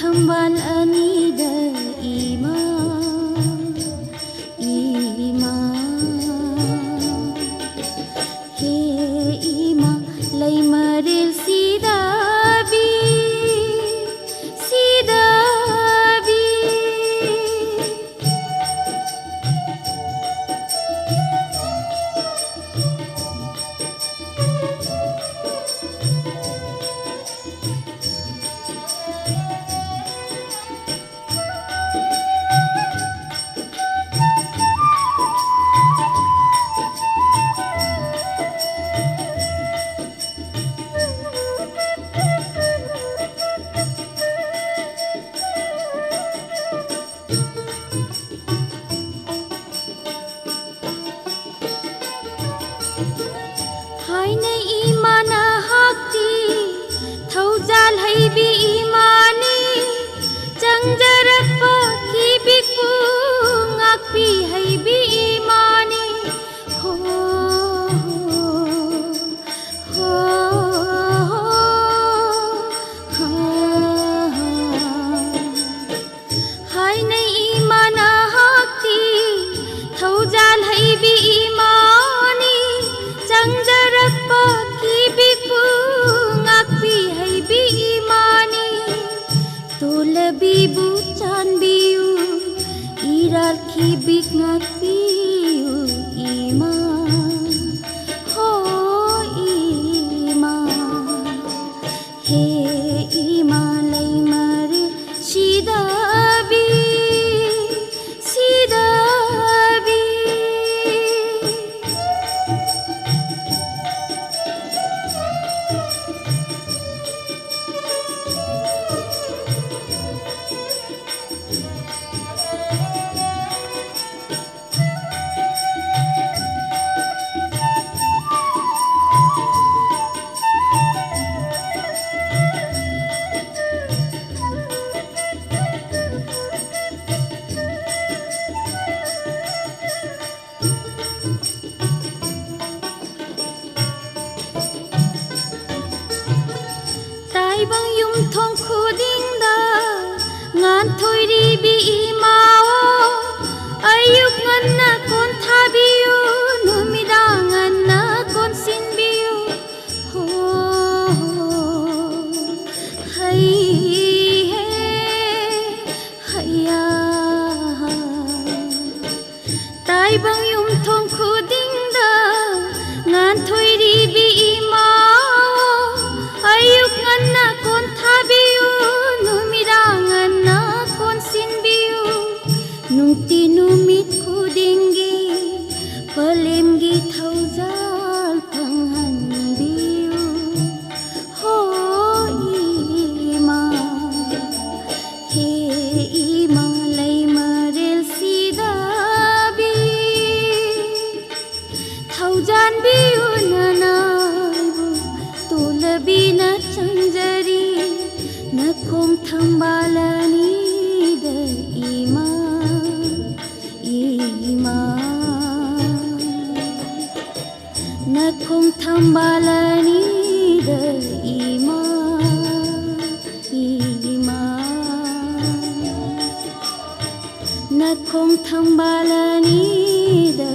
Thambal anida ima ima he ima lay maril sidabi sidabi Haine imana hakti thaujal haibi imani changjarak pa ki biku ngakpi haibi imani ho ho ha haine imana hakti thaujal haibi imani changjarak pa ki biku ngakpi haibi imani tolabibu chanbiu iral ki bik ngakpiu ima ho ima he ima lay mari sidabi sidabi bang yum thong khuding da ngan thoi ri bi imao ayuk ngan na kon thabiu numidang ngan na kon sin biu ho hai he haya tai bang yum thong khuding da ngan thoi ri bi imao ayuk ngan na kon thabiu numidang ngan na kon sin biu nungti numit khudingi palemgi thaujal panghan biu ho ima he ima lay maril sidabi thaujan biu nanaibu tolabi na changjari nakhong thambalani da ima ima nakhong thambalani da ima ima nakhong thambalani da